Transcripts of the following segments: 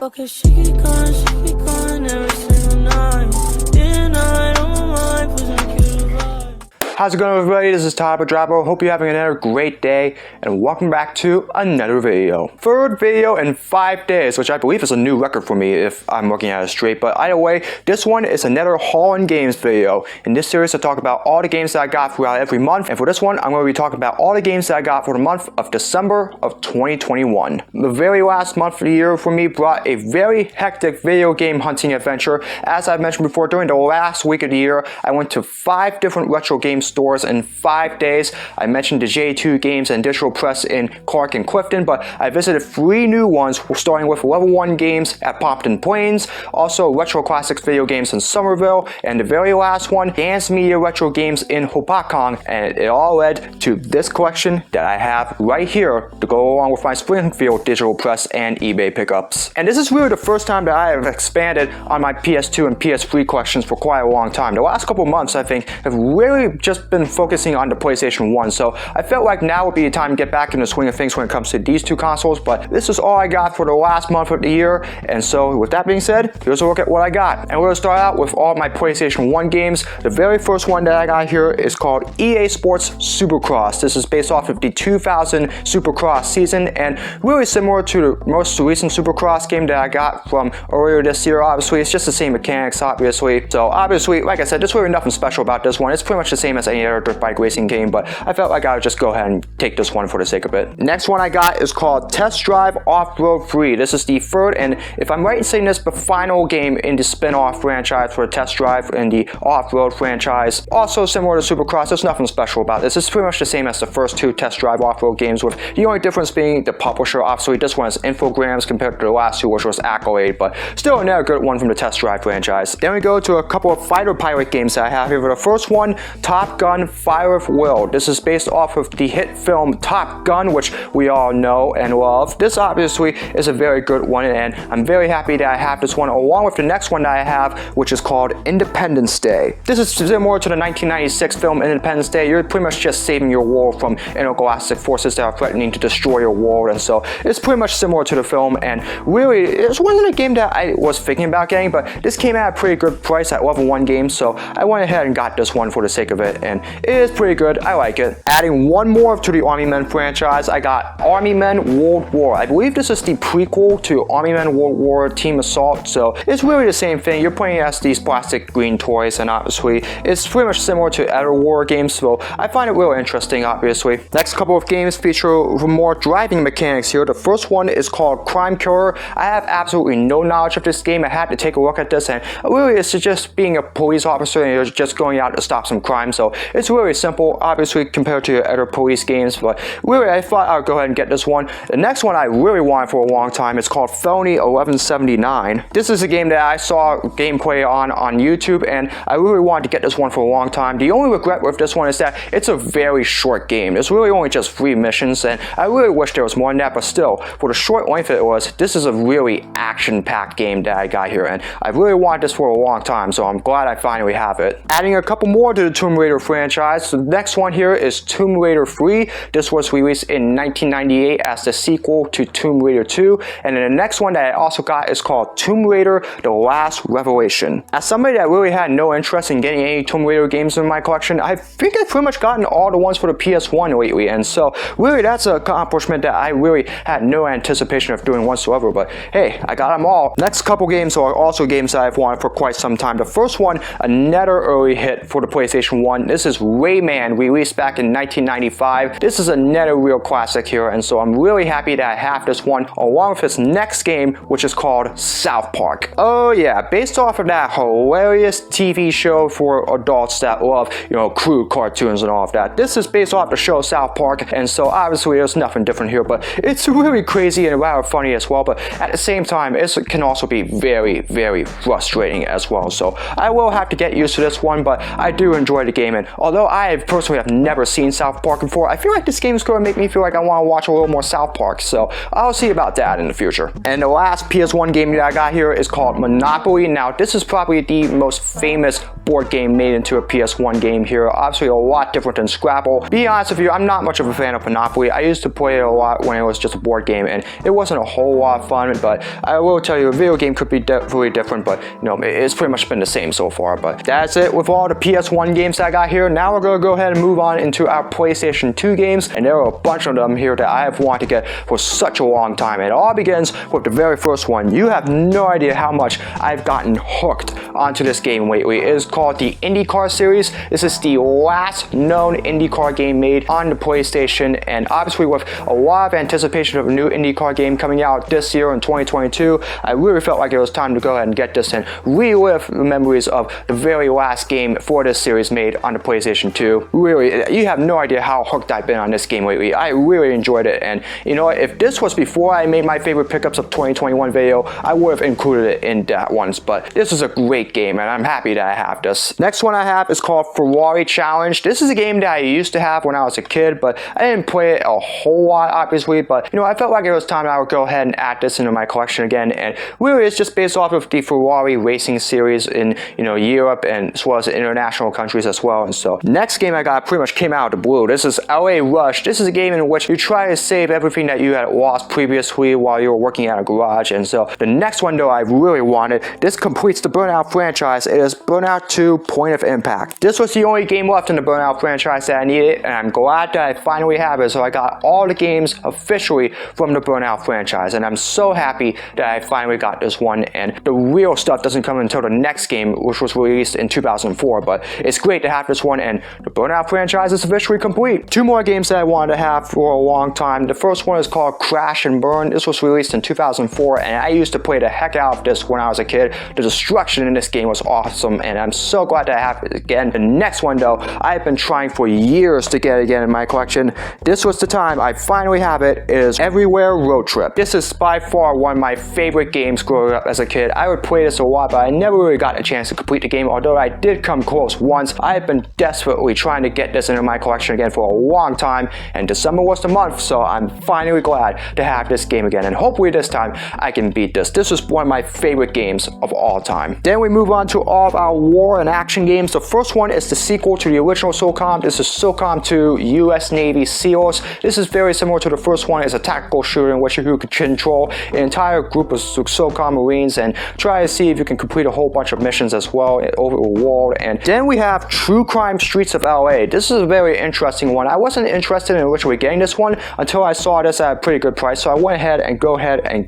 Okay, she be gone every single night. Day and night on my mind, pushing a cute vibe. How's it going, everybody? This is Todd Drabo. Hope you're having another great day, and welcome back to another video. Third video in 5 days, which I believe is a new record for me if I'm looking at it straight. But either way, this one is another Haulin Games video. In this series, I talk about all the games that I got throughout every month, and for this one, I'm going to be talking about all the games that I got for the month of December of 2021. The very last month of the year for me brought a very hectic video game hunting adventure. As I've mentioned before, during the last week of the year, I went to 5 different retro game stores in 5 days. I mentioned the J2 Games and Digital Press in Clark and Clifton, but I visited 3 new ones, starting with Level 1 Games at Pompton Plains, also Retro Classics Video Games in Somerville, and the very last one, Dance Media Retro Games in Hopatcong, and it all led to this collection that I have right here to go along with my Springfield Digital Press and eBay pickups. And this is really the first time that I have expanded on my PS2 and PS3 collections for quite a long time. The last couple months, I think, have really just been focusing on the PlayStation 1, so I felt like now would be the time to get back in the swing of things when it comes to these 2 consoles. But this is all I got for the last month of the year, and so with that being said, here's a look at what I got. And we're going to start out with all my PlayStation 1 games. The very first one that I got here is called EA Sports Supercross. This is based off of the 2000 Supercross season, and really similar to the most recent Supercross game that I got from earlier this year. Obviously, it's just the same mechanics, obviously. So obviously, like I said, there's really nothing special about this one. It's pretty much the same as any other dirt bike racing game, but I felt like I would just go ahead and take this one for the sake of it. Next one I got is called Test Drive Off-Road Free. This is the third, and if I'm right in saying this, the final game in the spin-off franchise for Test Drive in the off-road franchise. Also similar to Supercross, there's nothing special about this. It's pretty much the same as the first 2 Test Drive off-road games, with the only difference being the publisher. Obviously, this one is Infogrames compared to the last 2, which was Accolade, but still another good one from the Test Drive franchise. Then we go to a couple of fighter pilot games that I have here. For the first one, Top Gun Fire of Will. This is based off of the hit film Top Gun, which we all know and love. This obviously is a very good one, and I'm very happy that I have this one along with the next one that I have, which is called Independence Day. This is similar to the 1996 film Independence Day. You're pretty much just saving your world from intergalactic forces that are threatening to destroy your world, and so it's pretty much similar to the film, and really it wasn't a game that I was thinking about getting, but this came at a pretty good price at Level 1 Games, so I went ahead and got this one for the sake of it, and it is pretty good. I like it. Adding one more to the Army Men franchise, I got Army Men World War. I believe this is the prequel to Army Men World War Team Assault, so it's really the same thing. You're playing as these plastic green toys, and obviously it's pretty much similar to other war games, so I find it really interesting, obviously. Next couple of games feature more driving mechanics here. The first one is called Crime Killer. I have absolutely no knowledge of this game. I had to take a look at this, and really it's just being a police officer and you're just going out to stop some crime, so it's really simple, obviously, compared to other police games, but really I thought I would go ahead and get this one. The next one I really wanted for a long time is called Felony 1179. This is a game that I saw gameplay on YouTube, and I really wanted to get this one for a long time. The only regret with this one is that it's a very short game. It's really only just 3 missions, and I really wish there was more than that, but still, for the short length it was, this is a really action-packed game that I got here, and I really wanted this for a long time, so I'm glad I finally have it. Adding a couple more to the Tomb Raider franchise, so the next one here is Tomb Raider 3. This was released in 1998 as the sequel to Tomb Raider 2, and then the next one that I also got is called Tomb Raider The Last Revelation. As somebody that really had no interest in getting any Tomb Raider games in my collection, I think I've pretty much gotten all the ones for the PS1 lately, and so really that's an accomplishment that I really had no anticipation of doing whatsoever, but hey, I got them all. Next couple games are also games that I've wanted for quite some time. The first one, another early hit for the PlayStation 1. This is Rayman, released back in 1995. This is another real classic here, and so I'm really happy that I have this one along with its next game, which is called South Park. Oh yeah, based off of that hilarious TV show for adults that love, crude cartoons and all of that. This is based off the show South Park, and so obviously there's nothing different here, but it's really crazy and rather funny as well, but at the same time, it can also be very, very frustrating as well, so I will have to get used to this one, but I do enjoy the game And although I personally have never seen South Park before, I feel like this game is going to make me feel like I want to watch a little more South Park. So I'll see about that in the future. And the last PS1 game that I got here is called Monopoly. Now, this is probably the most famous board game made into a PS1 game here. Obviously, a lot different than Scrabble. Be honest with you, I'm not much of a fan of Monopoly. I used to play it a lot when it was just a board game, and it wasn't a whole lot of fun. But I will tell you, a video game could be really different. But you know, it's pretty much been the same so far. But that's it with all the PS1 games that I got here. Now we're gonna go ahead and move on into our PlayStation 2 games, and there are a bunch of them here that I have wanted to get for such a long time. It all begins with the very first one. You have no idea how much I've gotten hooked onto this game lately. It is called the IndyCar series. This is the last known IndyCar game made on the PlayStation, and obviously with a lot of anticipation of a new IndyCar game coming out this year in 2022, I really felt like it was time to go ahead and get this and relive the memories of the very last game for this series made on the PlayStation 2. Really, you have no idea how hooked I've been on this game lately. I really enjoyed it, and you know, if this was before I made my favorite pickups of 2021 video, I would have included it in that ones, but this is a great game, and I'm happy that I have this. Next one I have is called Ferrari Challenge. This is a game that I used to have when I was a kid, but I didn't play it a whole lot, obviously, but you know, I felt like it was time that I would go ahead and add this into my collection again, and really it's just based off of the Ferrari racing series in, you know, Europe and as well as international countries as well. And so next game I got pretty much came out of the blue. This is LA Rush. This is a game in which you try to save everything that you had lost previously while you were working at a garage. And so the next one though I really wanted, this completes the Burnout franchise. It is Burnout 2 Point of Impact. This was the only game left in the Burnout franchise that I needed, and I'm glad that I finally have it. So I got all the games officially from the Burnout franchise, and I'm so happy that I finally got this one. And the real stuff doesn't come until the next game, which was released in 2004, but it's great to have this one, and the Burnout franchise is officially complete. Two more games that I wanted to have for a long time. The first one is called Crash and Burn. This was released in 2004, and I used to play the heck out of this when I was a kid. The destruction in this game was awesome, and I'm so glad that I have it again. The next one though, I've been trying for years to get again in my collection. This was the time I finally have it. It is Everywhere Road Trip. This is by far one of my favorite games growing up as a kid. I would play this a lot, but I never really got a chance to complete the game, although I did come close once. I have been desperately trying to get this into my collection again for a long time, and December was the month, so I'm finally glad to have this game again, and hopefully this time I can beat this. This is one of my favorite games of all time. Then we move on to all of our war and action games. The first one is the sequel to the original SOCOM. This is SOCOM 2 US Navy SEALs. This is very similar to the first one. It's a tactical shooter in which you could control an entire group of SOCOM Marines and try to see if you can complete a whole bunch of missions as well over the world. And then we have True Crime Streets of LA. This is a very interesting one. I wasn't interested in originally getting this one until I saw this at a pretty good price, so I went ahead and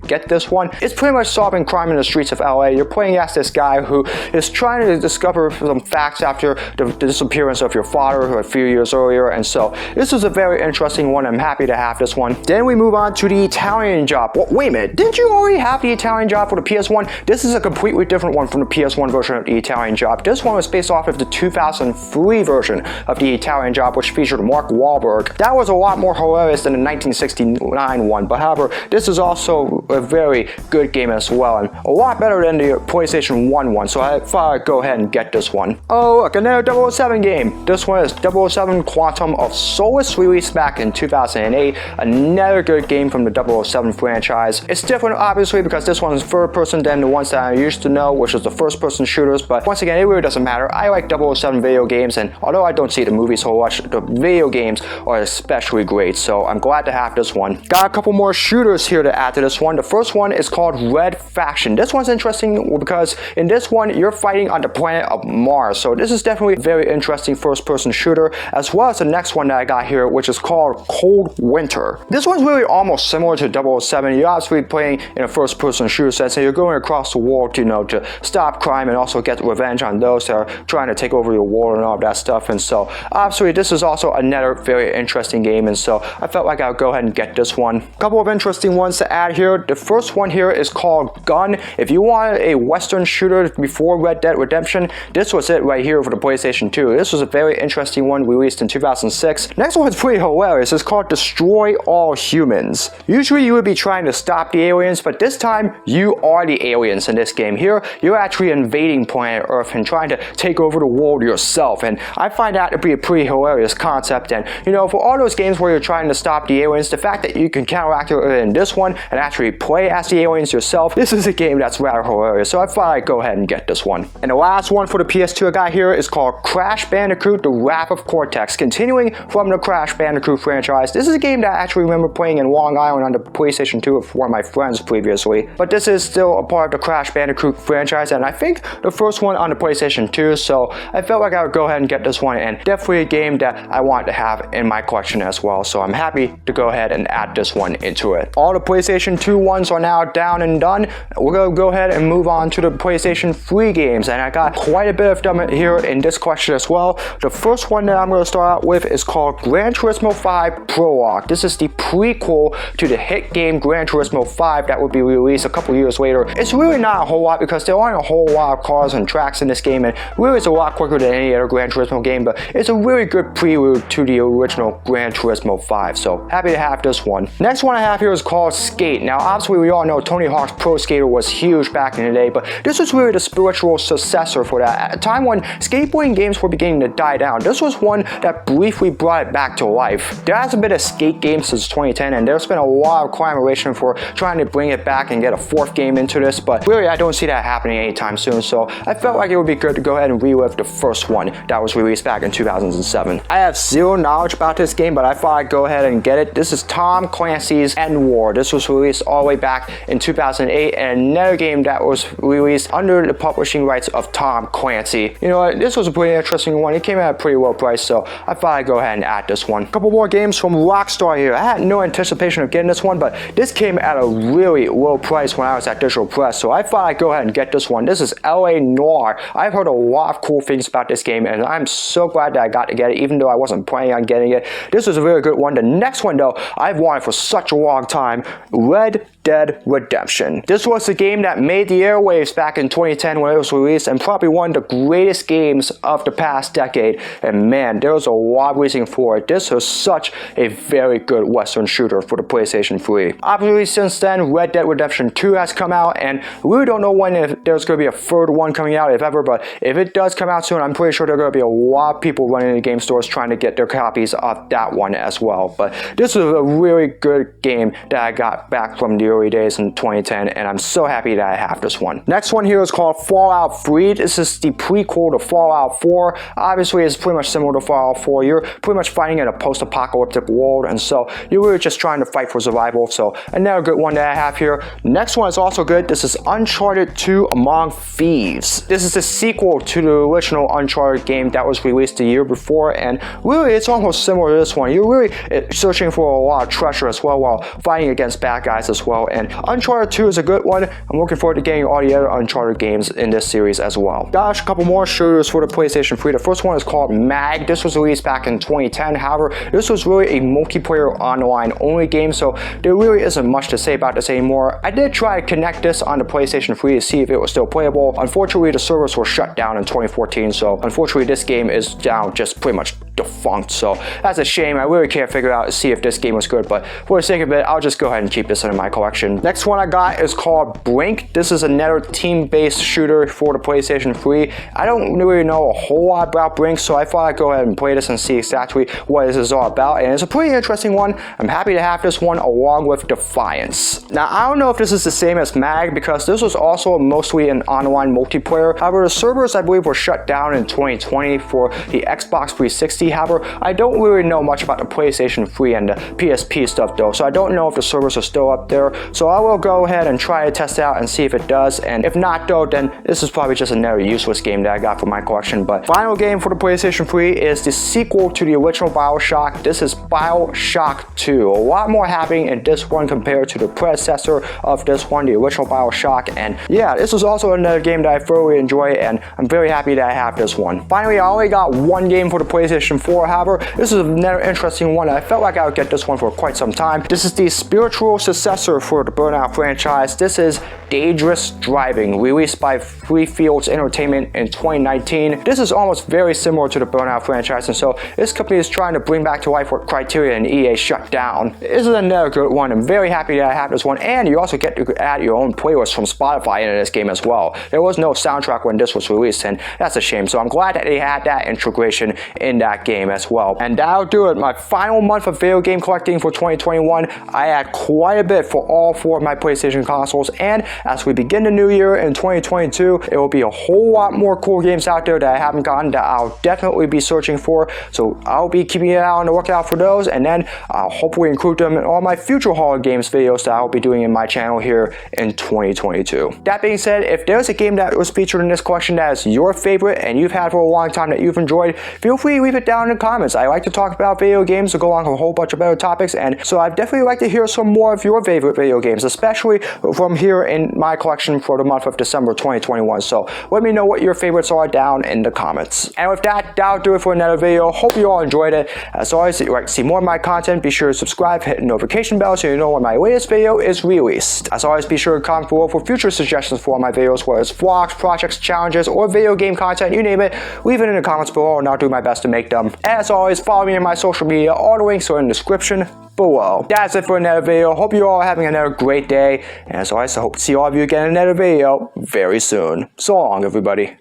get this one. It's pretty much solving crime in the streets of LA. You're playing as this guy who is trying to discover some facts after the disappearance of your father a few years earlier, and so this is a very interesting one. I'm happy to have this one. Then we move on to the Italian Job. Well, wait a minute, didn't you already have the Italian Job for the PS1? This is a completely different one from the PS1 version of the Italian Job. This one was based off of the 2003 version of the Italian Job, which featured Mark Wahlberg. That was a lot more hilarious than the 1969 one, but however, this is also a very good game as well, and a lot better than the PlayStation 1 one, so I thought I'd go ahead and get this one. Oh look, another 007 game. This one is 007 Quantum of Solace, released back in 2008. Another good game from the 007 franchise. It's different obviously because this one is third person than the ones that I used to know, which is the first person shooters, but once again, it really doesn't matter. I like 007 video games, and although I don't see the movies so much, the video games are especially great, so I'm glad to have this one. Got a couple more shooters here to add to this one. The first one is called Red Faction. This one's interesting because in this one, you're fighting on the planet of Mars, so this is definitely a very interesting first person shooter, as well as the next one that I got here, which is called Cold Winter. This one's really almost similar to 007. You're obviously playing in a first person shooter sense, and you're going across the world, you know, to stop crime and also get revenge on those that are trying to take over your world and all of that stuff. And so obviously this is also another very interesting game, and so I felt like I would go ahead and get this one. A couple of interesting ones to add here. The first one here is called Gun. If you want a Western shooter before Red Dead Redemption, this was it right here for the PlayStation 2. This was a very interesting one released in 2006. Next one is pretty hilarious. It's called Destroy All Humans. Usually you would be trying to stop the aliens, but this time you are the aliens in this game. Here, you're actually invading planet Earth and trying to take over the world yourself, and I find that to be a pretty hilarious concept. And you know, for all those games where you're trying to stop the aliens, the fact that you can counteract it in this one and actually play as the aliens yourself, this is a game that's rather hilarious, so I thought I'd go ahead and get this one. And the last one for the PS2 I got here is called Crash Bandicoot: The Wrath of Cortex. Continuing from the Crash Bandicoot franchise, this is a game that I actually remember playing in Long Island on the PlayStation 2 with one of my friends previously, but this is still a part of the Crash Bandicoot franchise, and I think the first one on the PlayStation 2, so I felt like I would go ahead and get this one, and definitely a game that I want to have in my collection as well, so I'm happy to go ahead and add this one into it. All the PlayStation 2 ones are now down and done. We're going to go ahead and move on to the PlayStation 3 games, and I got quite a bit of them here in this collection as well. The first one that I'm going to start out with is called Gran Turismo 5 Prologue. This is the prequel to the hit game Gran Turismo 5 that would be released a couple years later. It's really not a whole lot because there aren't a whole lot of cars and tracks in this game, and really it's a lot quicker than any other Gran Turismo game, but it's a really good prelude to the original Gran Turismo 5, so happy to have this one. Next one I have here is called Skate. Now obviously we all know Tony Hawk's Pro Skater was huge back in the day, but this was really the spiritual successor for that. At a time when skateboarding games were beginning to die down, this was one that briefly brought it back to life. There hasn't been a skate game since 2010, and there's been a lot of collaboration for trying to bring it back and get a fourth game into this, but really I don't see that happening anytime soon, so I felt like it would be good to go ahead and relive the first one that was released back in 2007. I have zero knowledge about this game, but I thought I'd go ahead and get it. This is Tom Clancy's End War. This was released all the way back in 2008, and another game that was released under the publishing rights of Tom Clancy. You know what, this was a pretty interesting one. It came at a pretty low price, so I thought I'd go ahead and add this one. A couple more games from Rockstar here. I had no anticipation of getting this one, but this came at a really low price when I was at Digital Press, so I thought I'd go ahead and get this one. This is LA Noire. I've heard a lot of cool things about this game, and I'm so glad that I got to get it, even though I wasn't planning on getting it. This was a really good one. The next one, though, I've wanted for such a long time, Red Dead Redemption. This was the game that made the airwaves back in 2010 when it was released, and probably one of the greatest games of the past decade, and man, there was a lot of reason for it. This was such a very good Western shooter for the PlayStation 3. Obviously, since then, Red Dead Redemption 2 has come out, and we really don't know when if there's going to be a third one coming out, if ever, but if it does come out soon, I'm pretty sure there are going to be a lot of people running into game stores trying to get their copies of that one as well. But this was a really good game that I got back from the early days in 2010, and I'm so happy that I have this one. Next one here is called Fallout 3. This is the prequel to Fallout 4. Obviously, it's pretty much similar to Fallout 4. You're pretty much fighting in a post-apocalyptic world, and so you're really just trying to fight for survival, so another good one that I have here. Next one is also good. This is Uncharted 2 Among Thieves. This is the sequel to the original Uncharted game that was released the year before, and really it's almost similar to this one. You're really searching for a lot of treasure as well while fighting against bad guys as well, and Uncharted 2 is a good one. I'm looking forward to getting all the other Uncharted games in this series as well. Gosh, a couple more shooters for the PlayStation 3. The first one is called Mag. This was released back in 2010. However, this was really a multiplayer online only game, so there really isn't much to say about this anymore. I did try to connect this on the PlayStation 3 to see if it was still playable. Unfortunately, the servers were shut down in 2014, so unfortunately this game is down, just pretty much defunct, so that's a shame. I really can't figure out to see if this game was good, but for the sake of it, I'll just go ahead and keep this in my collection. Next one I got is called Brink. This is another team-based shooter for the PlayStation 3. I don't really know a whole lot about Brink, so I thought I'd go ahead and play this and see exactly what this is all about, and it's a pretty interesting one. I'm happy to have this one along with Defiance. Now, I don't know if this is the same as Mag, because this was also mostly an online multiplayer. However, the servers, I believe, were shut down in 2020 for the Xbox 360. However, I don't really know much about the PlayStation 3 and the PSP stuff though, so I don't know if the servers are still up there, so I will go ahead and try to test it out and see if it does, and if not though, then this is probably just another useless game that I got for my collection. But final game for the PlayStation 3 is the sequel to the original BioShock. This is BioShock 2. A lot more happening in this one compared to the predecessor of this one, the original BioShock, and yeah, this is also another game that I thoroughly enjoy, and I'm very happy that I have this one. Finally, I only got one game for the PlayStation PlayStation 4. However, this is another interesting one. I felt like I would get this one for quite some time. This is the spiritual successor for the Burnout franchise. This is Dangerous Driving, released by Free Fields Entertainment in 2019. This is almost very similar to the Burnout franchise, and so this company is trying to bring back to life what Criteria and EA shut down. This is another good one. I'm very happy that I have this one, and you also get to add your own playlist from Spotify into this game as well. There was no soundtrack when this was released, and that's a shame, so I'm glad that they had that integration in that game as well. And that'll do it. My final month of video game collecting for 2021. I had quite a bit for all 4 of my PlayStation consoles, and as we begin the new year in 2022, it will be a whole lot more cool games out there that I haven't gotten that I'll definitely be searching for, so I'll be keeping an eye on the lookout for those, and then I'll hopefully include them in all my future Haulin Games videos that I'll be doing in my channel here in 2022. That being said, if there's a game that was featured in this collection that is your favorite and you've had for a long time that you've enjoyed, feel free to leave it down in the comments. I like to talk about video games to go on a whole bunch of other topics, and so I'd definitely like to hear some more of your favorite video games, especially from here in my collection for the month of December 2021. So let me know what your favorites are down in the comments. And with that, that'll do it for another video. Hope you all enjoyed it. As always, if you'd like to see more of my content, be sure to subscribe, hit the notification bell so you know when my latest video is released. As always, be sure to comment below for future suggestions for my videos, whether it's vlogs, projects, challenges, or video game content, you name it. Leave it in the comments below and I'll do my best to make them. As always, follow me on my social media. All the links are in the description below. That's it for another video. Hope you all are having another great day. And as always, I hope to see all of you again in another video very soon. So long, everybody.